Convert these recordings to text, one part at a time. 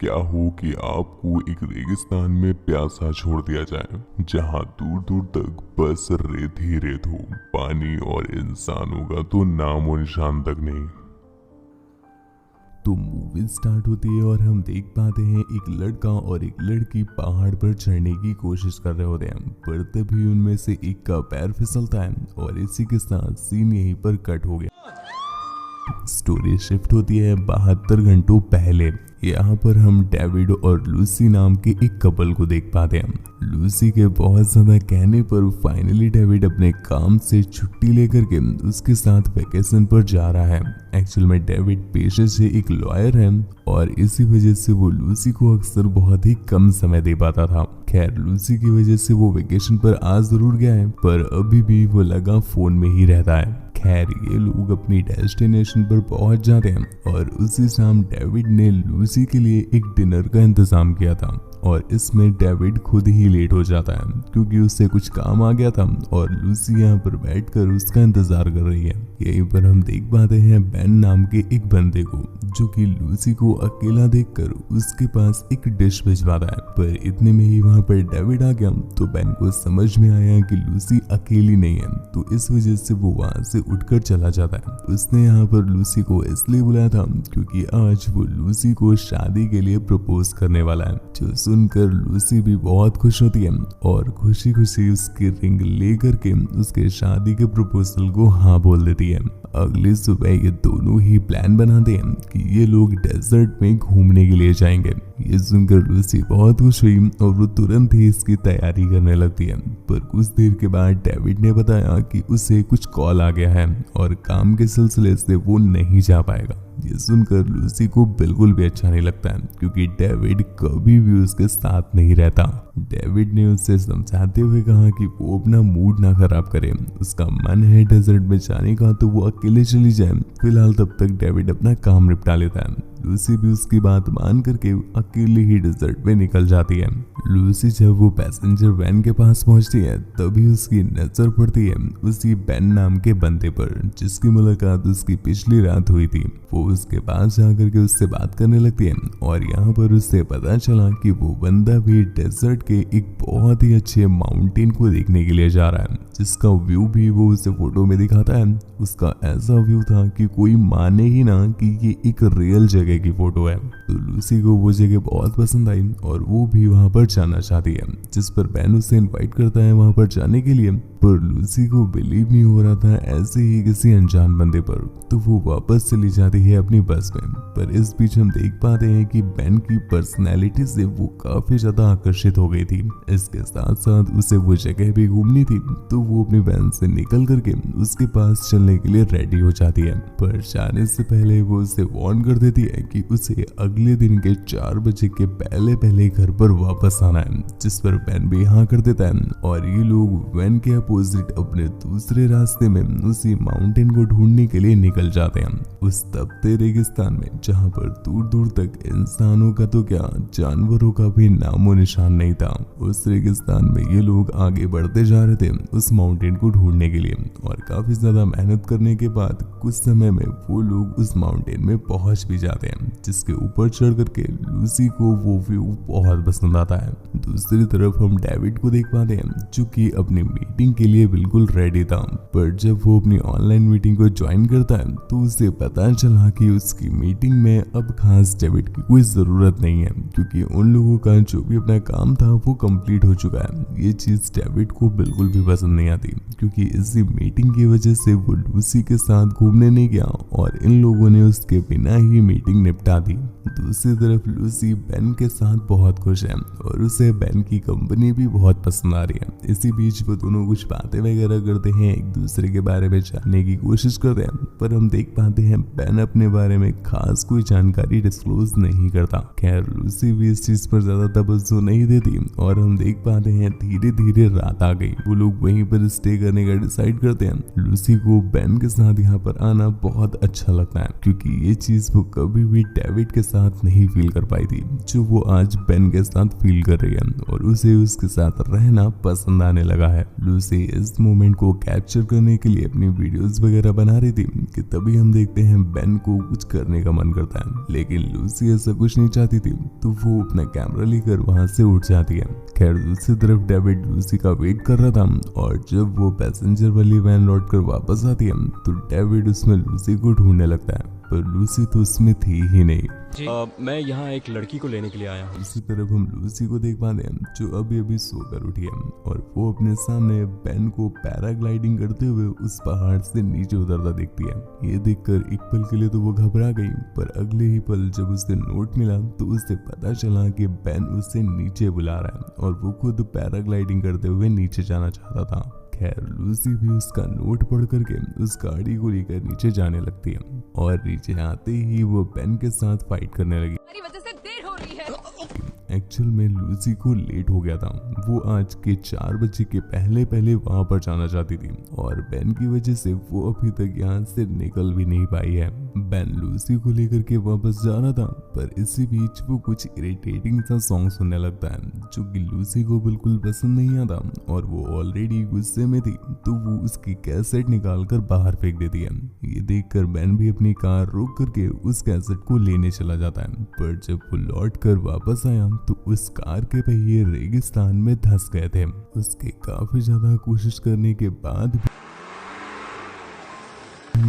क्या हो कि आपको एक रेगिस्तान में प्यासा छोड़ दिया जाए, जहां दूर दूर तक बस रेत ही रेत हो, पानी और इंसानों का तो नामो निशान तक नहीं। तो मूवी स्टार्ट होती है और हम देख पाते हैं एक लड़का और एक लड़की पहाड़ पर चढ़ने की कोशिश कर रहे होते हैं, पर तभी उनमें से एक का पैर फिसलता है और इसी के साथ सीन यहीं पर कट हो गया। स्टोरी शिफ्ट होती है 72 घंटों पहले। यहाँ पर हम डेविड और लूसी नाम के एक कपल को देख पाते हैं। लूसी के बहुत ज्यादा कहने पर फाइनली डेविड अपने काम से छुट्टी लेकर के उसके साथ वेकेशन पर जा रहा है। एक्चुअल में डेविड पेशे से एक लॉयर है और इसी वजह से वो लूसी को अक्सर बहुत ही कम समय दे पाता था। खैर, लूसी की वजह से वो वेकेशन पर आ जरूर गया है, पर अभी भी वो लगा फोन में ही रहता है। खैर, ये लोग अपनी डेस्टिनेशन पर पहुंच जाते हैं और उसी शाम डेविड ने लूसी के लिए एक डिनर का इंतजाम किया था और इसमें डेविड खुद ही लेट हो जाता है क्योंकि उससे कुछ काम आ गया था और लूसी यहाँ पर बैठकर उसका इंतजार कर रही है। यहीं पर हम देख पाते हैं बेन नाम के एक बंदे को, जो कि लूसी को अकेला देखकर उसके पास एक डिश भिजवाता है। पर इतने में ही वहाँ पर डेविड आ गया तो बेन को समझ में आया कि लूसी अकेली नहीं है, तो इस वजह से वो वहाँ से उठकर चला जाता है। उसने यहाँ पर लूसी को इसलिए बुलाया था क्योंकि आज वो लूसी को शादी के लिए प्रपोज करने वाला है, जो सुनकर लूसी भी बहुत खुश होती है और खुशी खुशी उसकी रिंग लेकर के उसके शादी के प्रपोजल को हाँ बोल देती है। अगली सुबह ये दोनों ही प्लान बनाते हैं कि ये लोग डेजर्ट में घूमने के लिए जाएंगे। ये सुनकर लूसी बहुत खुश हुई और वो तुरंत ही इसकी तैयारी करने लगती है। पर कुछ देर के बाद डेविड ने बताया कि उसे कुछ कॉल आ गया है और काम के सिलसिले से वो नहीं जा पाएगा। ये सुनकर लूसी को बिल्कुल भी अच्छा नहीं लगता है क्योंकि डेविड कभी भी उसके साथ नहीं रहता। डेविड ने उससे समझाते हुए कहा कि वो अपना मूड ना खराब करे, उसका मन है डेजर्ट में जाने का तो वो अकेले चली जाए। फिलहाल तब तक डेविड अपना काम निपटा लेता है। लूसी भी उसकी बात मान करके अकेले ही डेजर्ट में निकल जाती है। लूसी जब वो पैसेंजर वैन के पास पहुंचती है तभी उसकी नजर पड़ती है उसी बेन नाम के बंदे पर, जिसकी मुलाकात उसकी पिछली रात हुई थी। वो उसके पास जाकर के उससे बात करने लगती है और यहाँ पर उससे पता चला कि वो बंदा भी डेजर्ट के एक बहुत ही अच्छे माउंटेन को देखने के लिए जा रहा है, जिसका व्यू भी वो उसे फोटो में दिखाता है। उसका ऐसा व्यू था कि कोई माने ही ना कि ये एक रियल जगह की फोटो है। तो लूसी को वो जगह बहुत पसंद आई और वो भी वहां पर जाना चाहती है, जिस पर बेन उसे इनवाइट करता है वहां पर जाने के लिए। पर लूसी को बिलीव नहीं हो रहा था ऐसे ही किसी अनजान बंदे पर, तो वो वापस चली जाती है अपनी बस में। पर इस बीच हम देख पाते हैं कि बेन की पर्सनैलिटी से वो काफी ज्यादा आकर्षित हो गई थी। इसके साथ साथ उसे वो जगह भी घूमनी थी, तो वो अपनी वैन से निकल करके उसके पास चलने के लिए रेडी हो जाती है। पर जाने से पहले वो उसे वार्न कर देती है कि उसे अगले दिन के 4 बजे के पहले पहले घर पर वापस आना है, जिस पर बेन भी हाँ कर देता है और ये लोग वैन के अपोजिट अपने दूसरे रास्ते में उसी माउंटेन को ढूंढने के लिए निकल जाते हैं, उस तपते रेगिस्तान में जहाँ पर दूर दूर तक इंसानों का तो क्या जानवरों का भी नामो निशान नहीं था। उस रेगिस्तान में ये लोग आगे बढ़ते जा रहे थे उस माउंटेन को ढूंढने के लिए और काफी ज्यादा मेहनत करने के बाद कुछ समय में वो लोग उस माउंटेन में पहुंच भी जाते हैं, जिसके ऊपर चढ़ करके लूसी को वो व्यू बहुत पसंद आता है। दूसरी तरफ हम डेविड को देख पाते हैं जो कि अपनी मीटिंग के लिए बिल्कुल रेडी था, पर जब वो अपनी ऑनलाइन मीटिंग को ज्वाइन करता है तो उसे पता चला कि उसकी मीटिंग में अब खास डेविड की कोई जरूरत नहीं है, क्योंकि उन लोगों का जो भी अपना काम था वो कंप्लीट हो चुका है। ये चीज डेविड को बिल्कुल भी पसंद नहीं आती, क्योंकि इसी मीटिंग की वजह से वो लूसी के साथ घूमने नहीं गया और इन लोगों ने उसके बिना ही मीटिंग निपटा दी। दूसरी तरफ लूसी बेन के साथ बहुत खुश है और उसे बेन की कंपनी भी बहुत पसंद आ रही है। इसी बीच वो दोनों कुछ बातें वगैरह करते हैं, एक दूसरे के बारे में जानने की कोशिश करते हैं, पर हम देख पाते हैं बेन अपने बारे में खास कोई जानकारी डिस्क्लोज नहीं करता। खैर, लूसी भी इस चीज पर ज्यादा तवज्जो नहीं देती और हम देख पाते हैं धीरे धीरे रात आ गई। वो लोग वहीं पर स्टे करने का डिसाइड करते हैं। लूसी को बेन के साथ यहाँ पर आना बहुत अच्छा लगता है, क्योंकि ये चीज वो कभी भी डेविड के साथ नहीं फील कर पाई थी जो वो आज बेन के साथ फील कर रही है और उसे उसके साथ रहना पसंद आने लगा है। लूसी इस मोमेंट को कैप्चर करने के लिए अपनी वीडियोस वगैरह बना रही थी कि तभी हम देखते हैं बेन को कुछ करने का मन करता है, लेकिन लूसी ऐसा कुछ नहीं चाहती थी तो वो अपना कैमरा लेकर वहां से उठ जाती है। खैर दूसरी तरफ डेविड लूसी का वेट कर रहा था और जब वो पैसेंजर वाली वैन लौट कर वापस आती है तो डेविड उसमें लूसी को ढूंढने लगता है, पर लूसी तो उसमें थी ही नहीं। मैं यहाँ एक लड़की को लेने के लिए आया हूँ। दूसरी तरफ हम लूसी को देख पाते हैं जो अभी अभी सोकर उठी है और वो अपने सामने बेन को पैराग्लाइडिंग करते हुए उस पहाड़ से नीचे उतरता देखती है। ये देखकर एक पल के लिए तो वो घबरा गई, पर अगले ही पल जब उसे नोट मिला तो उसे पता चला कि बेन उसे नीचे बुला रहा है और वो खुद पैराग्लाइडिंग करते हुए नीचे जाना चाहता था। खैर लूसी भी उसका नोट पढ़ करके उस गाड़ी को लेकर नीचे जाने लगती है और नीचे आते ही वो बेन के साथ फाइट करने लगी। वजह से देर हो रही है। एक्चुअल में लूसी को लेट हो गया था, वो आज के 4 बजे के पहले वहां पर जाना चाहती थी और बेन की वजह से वो अभी तक यहाँ से निकल भी नहीं पाई है। बेन लूसी को लेकर के वापस जा रहा था, पर इसी बीच वो कुछ इरिटेटिंग सा सॉन्ग सुनने लगता है जो कि लूसी को बिल्कुल पसंद नहीं आता और वो ऑलरेडी गुस्से में थी तो वो उसकी कैसेट निकाल कर बाहर फेंक देती है। ये देखकर बेन भी अपनी कार रोक करके उस कैसेट को लेने चला जाता है, पर जब वो लौट कर वापस आया तो उस कार के पहिए रेगिस्तान में धंस गए थे। उसके काफी ज्यादा कोशिश करने के बाद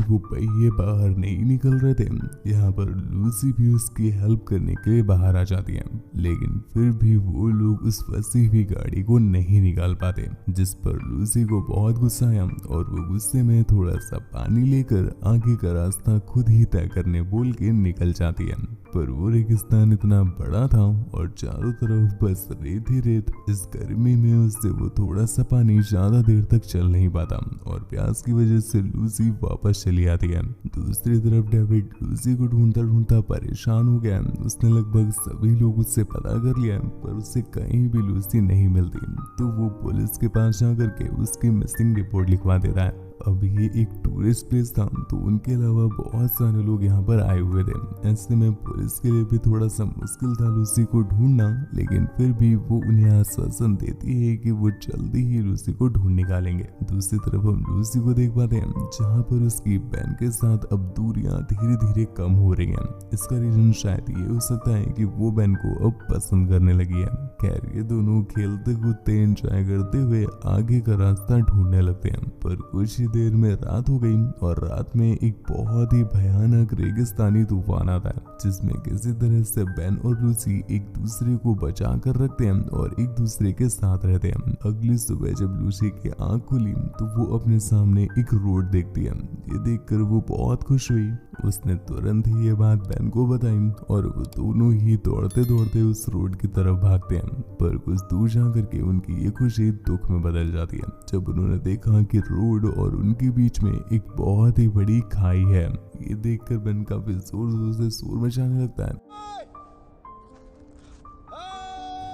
वो पहिए बाहर नहीं निकल रहे थे। यहाँ पर लूसी भी उसकी हेल्प करने के लिए बाहर आ जाती है, लेकिन फिर भी वो लोग उस फंसी हुई गाड़ी को नहीं निकाल पाते, जिस पर लूसी को बहुत गुस्सा आया और वो गुस्से में थोड़ा सा पानी लेकर आगे का रास्ता खुद ही तय करने बोल के निकल जाती है। पर वो रेगिस्तान इतना बड़ा था और चारों तरफ बस रेत ही रेत। इस गर्मी में उससे वो थोड़ा सा पानी ज्यादा देर तक चल नहीं पाता और प्यास की वजह से लूसी वापस चली आती है। दूसरी तरफ डेविड लूसी को ढूंढता ढूंढता परेशान हो गया। उसने लगभग सभी लोग उससे पता कर लिया, पर उससे कहीं भी लूसी नहीं मिलती तो वो पुलिस के पास जाकर के उसकी मिसिंग रिपोर्ट लिखवा देता है। अब ये एक टूरिस्ट प्लेस था तो उनके अलावा बहुत सारे लोग यहाँ पर आए हुए थे। ऐसे में पुलिस के लिए भी थोड़ा सा मुश्किल था लूसी को ढूंढना, लेकिन फिर भी वो उन्हें आश्वासन देती है कि वो जल्दी ही लूसी को ढूंढ निकालेंगे। दूसरी तरफ हम लूसी को देख पाते हैं जहाँ पर उसकी बेन के साथ अब दूरियां धीरे धीरे कम हो रही हैं। इसका रीजन शायद ये हो सकता है कि वो बेन को अब पसंद करने लगी है। खैर ये दोनों खेलते कूदते एंजॉय करते हुए आगे का रास्ता ढूंढने लगते हैं, पर कुछ ही देर में रात हो गई और रात में एक बहुत ही भयानक रेगिस्तानी तूफान आता है, जिसमें किसी तरह से बेन और लूसी एक दूसरे को बचा कर रखते हैं और एक दूसरे के साथ रहते हैं। अगली सुबह जब लूसी की आंख खुली तो वो अपने सामने एक रोड देखती है। ये देखकर वो बहुत खुश हुई। उसने तुरंत ही ये बात बेन को बताई और वो दोनों ही दौड़ते दौड़ते उस रोड की तरफ भागते हैं, पर कुछ दूर जाकर के उनकी ये खुशी दुख में बदल जाती है जब उन्होंने देखा कि रोड और उनके बीच में एक बहुत ही बड़ी खाई है। ये देखकर बेन काफी जोर जोर से शोर मचाने लगता है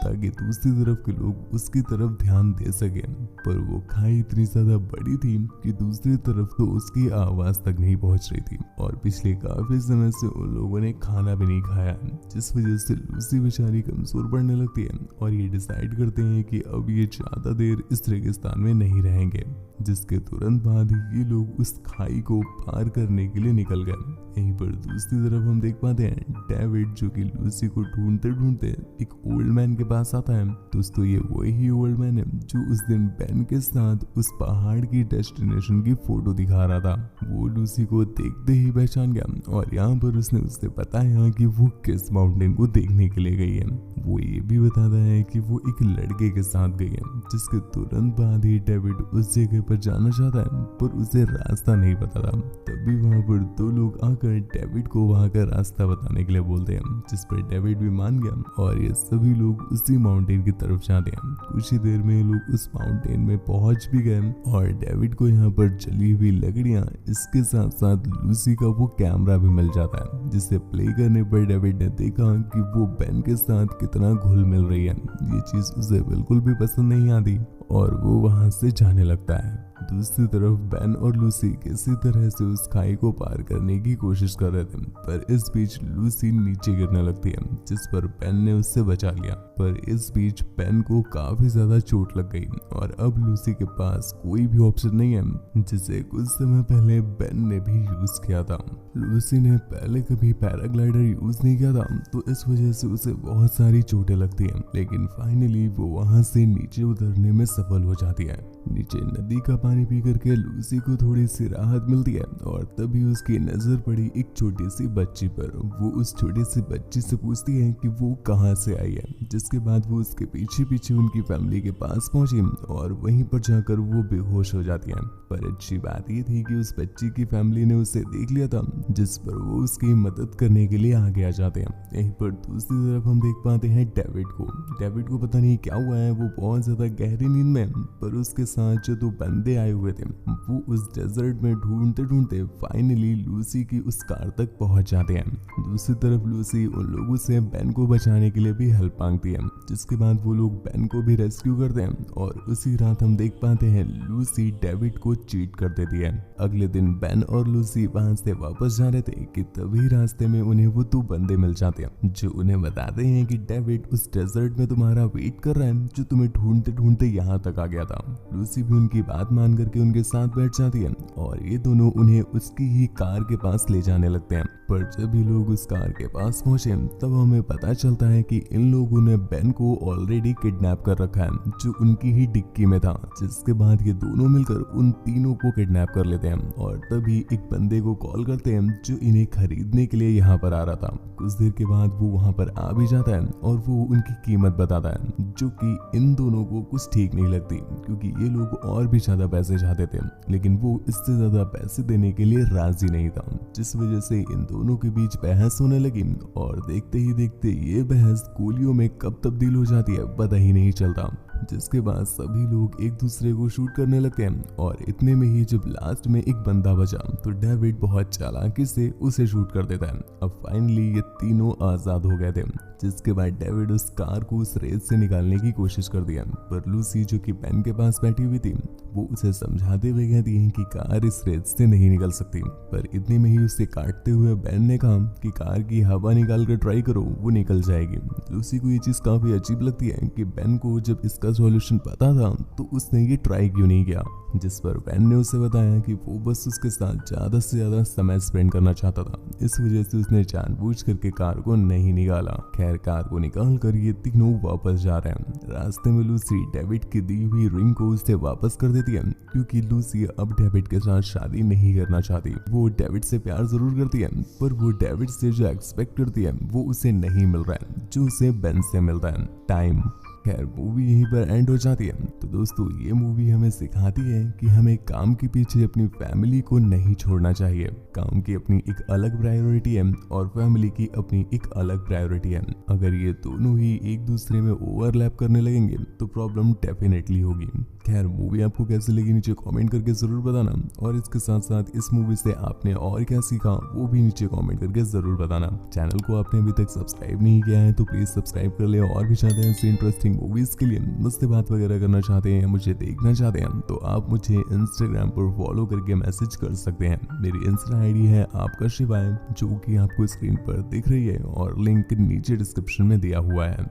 ताकि दूसरी तरफ के लोग उसकी तरफ ध्यान दे सके, पर वो खाई इतनी ज्यादा बड़ी थी कि दूसरी तरफ तो उसकी आवाज तक नहीं पहुंच रही थी और पिछले काफी समय से उन लोगों ने खाना भी नहीं खाया, जिस वजह से लूसी बेचारी कमजोर पड़ने लगती है और ये डिसाइड करते हैं कि अब ये ज्यादा देर इस रेगिस्तान में नहीं रहेंगे, जिसके तुरंत बाद ये लोग उस खाई को पार करने के लिए निकल गए। यहीं पर दूसरी तरफ हम देख पाते हैं डेविड जो कि लूसी को ढूंढते ढूंढते एक ओल्ड मैन के पास आता है। दोस्तों ये वही ओल्ड मैन है जो उस दिन बेन के साथ उस पहाड़ की डेस्टिनेशन की फोटो दिखा रहा था। वो लूसी को देखते ही पहचान गया और यहाँ पर उसने उससे बताया कि वो किस माउंटेन को देखने के लिए गई है। वो ये भी बताता है कि वो एक लड़के के साथ गई है, जिसके तुरंत बाद ही डेविड उस जगह पर जाना चाहता है, पर उसे रास्ता नहीं पता था। तभी वहाँ पर 2 लोग आकर डेविड को वहाँ का रास्ता बताने के लिए बोलते हैं, जिस पर डेविड भी मान गया और ये सभी लोग उसी माउंटेन की तरफ जाते हैं। कुछ ही देर में ये लोग उस माउंटेन में पहुंच भी गए और डेविड को यहाँ पर जली हुई लकड़ियाँ, इसके साथ साथ लूसी का वो कैमरा भी मिल जाता है, जिसे प्ले करने पर डेविड ने देखा कि वो बेन के साथ कितना घुल मिल रही है। ये चीज उसे बिल्कुल भी पसंद नहीं आती और वो वहां से जाने लगता है। दूसरी तरफ बेन और लूसी किसी तरह से उस खाई को पार करने की कोशिश कर रहे थे, पर इस बीच लूसी नीचे गिरने लगती है, जिस पर बेन ने उससे बचा लिया। पर इस बीच बेन को काफी ज्यादा चोट लग गई और अब लूसी के पास कोई भी ऑप्शन नहीं है, जिसे कुछ समय पहले बेन ने भी यूज किया था। लूसी ने पहले कभी पैराग्लाइडर यूज नहीं किया था, तो इस वजह से उसे बहुत सारी चोटें लगती हैं, लेकिन फाइनली वो वहां से नीचे उतरने में सफल हो जाती है। नीचे नदी का पानी पी करके लूसी को थोड़ी सी राहत मिलती है और तभी उसकी नजर पड़ी एक छोटी सी बच्ची पर। वो उस छोटी सी बच्ची से पूछती है कि वो कहाँ से आई है, जिसके बाद वो उसके पीछे पीछे उनकी फैमिली के पास पहुंची और वहीं पर जाकर वो बेहोश हो जाती है। पर अच्छी बात ये थी कि उस बच्ची की फैमिली ने उसे देख लिया था, जिस पर वो उसकी मदद करने के लिए आगे आ जाते हैं। यहीं पर दूसरी तरफ हम देख पाते हैं डेविड को पता नहीं क्या हुआ है, वो बहुत ज्यादा गहरी नींद में, पर उसके साथ जो दो बंदे आए हुए थे वो उस डेजर्ट में ढूंढते ढूंढते फाइनली लूसी की उस कार तक पहुंच जाते हैं। दूसरी तरफ लूसी उन लोगों से बेन को बचाने के लिए भी हेल्प मांगती है, जिसके बाद वो लोग बेन को भी रेस्क्यू करते हैं और उसी रात हम देख पाते हैं लूसी डेविड को चीट कर देती है। अगले दिन बेन और लूसी वहां से वापस जा रहे थे कि तभी रास्ते में उन्हें वो दो बंदे मिल जाते हैं, जो उन्हें बताते हैं कि डेविड उस डेजर्ट में तुम्हारा वेट कर रहा है, जो तुम्हें ढूंढते ढूंढते यहाँ तक आ गया था। लूसी भी उनकी बात मान करके उनके साथ बैठ जाती है और ये दोनों उन्हें उसकी ही कार के पास ले जाने लगते हैं। पर जब ये लोग उस कार के पास पहुंचे तब हमें पता चलता है कि इन लोगों ने बेन को ऑलरेडी किडनैप कर रखा है, जो उनकी ही डिक्की में था। जिसके बाद ये दोनों मिलकर उन तीनों को किडनैप कर लेते हैं और तभी एक बंदे को कॉल करते हैं जो इन्हें खरीदने के लिए यहाँ पर आ रहा था। कुछ देर के बाद वो वहाँ पर आ भी जाता है और वो उनकी कीमत बताता है, जो कि इन दोनों को कुछ ठीक नहीं लगती, क्योंकि ये लोग और भी ज्यादा पैसे चाहते थे, लेकिन वो इससे ज्यादा पैसे देने के लिए राजी नहीं था, जिस वजह से इन दोनों के बीच बहस होने लगी और देखते ही देखते ये बहस गोलियों में कब तब्दील हो जाती है पता ही नहीं चलता। जिसके बाद सभी लोग एक दूसरे को शूट करने लगते हैं और इतने में ही जब लास्ट में एक बंदा बचा तो डेविड बहुत चालाकी से उसे शूट कर देता है। अब फाइनली ये तीनों आजाद हो गए थे, जिसके बाद डेविड उस कार को उस रेत से निकालने की कोशिश कर दिया, पर लूसी जो कि बेन के पास बैठी हुई थी वो उसे समझाते हुए कहती है कि कार इस रेत से नहीं निकल सकती। पर इतने में ही उसे काटते हुए बेन ने कहा कि कार की हवा निकाल कर ट्राई करो, वो निकल जाएगी। लूसी को ये चीज काफी अजीब लगती है कि बेन को जब इसका सॉल्यूशन पता था तो उसने ये ट्राई क्यों नहीं किया, जिस पर बेन ने उसे बताया कि वो बस उसके साथ ज्यादा से ज्यादा समय स्पेंड करना चाहता था, इस वजह से उसने जानबूझ करके कार को नहीं निकाला। खैर कार को निकाल कर ये तीनों वापस जा रहे हैं। रास्ते में लूसी डेविड की दी हुई रिंग को उससे वापस कर देती है, क्योंकि लूसी अब डेविड के साथ शादी नहीं करना चाहती। वो डेविड से प्यार जरूर करती है, पर वो डेविड से जो एक्सपेक्ट करती है वो उसे नहीं मिल रहा है, जो उसे बेन से मिलता है, टाइम। खैर मूवी यहीं पर एंड हो जाती है। तो दोस्तों ये मूवी हमें सिखाती है कि हमें काम के पीछे अपनी फैमिली को नहीं छोड़ना चाहिए। काम की अपनी एक अलग प्रायोरिटी है और फैमिली की अपनी एक अलग प्रायोरिटी है। अगर ये दोनों ही एक दूसरे में ओवरलैप करने लगेंगे तो प्रॉब्लम डेफिनेटली होगी। खैर मूवी आपको कैसे लगी नीचे कमेंट करके जरूर बताना, और इसके साथ साथ इस मूवी से आपने और क्या सीखा वो भी नीचे कमेंट करके जरूर बताना। चैनल को आपने अभी तक सब्सक्राइब नहीं किया है तो प्लीज सब्सक्राइब कर ले, और भी चाहते हैं ऐसे इंटरेस्टिंग मूवीज के लिए मुझसे बात वगैरह करना चाहते हैं या मुझे देखना चाहते हैं तो आप मुझे इंस्टाग्राम पर फॉलो करके मैसेज कर सकते हैं। मेरी इंस्टा आईडी है आपका शिवाय, जो कि आपको स्क्रीन पर दिख रही है और लिंक नीचे डिस्क्रिप्शन में दिया हुआ है।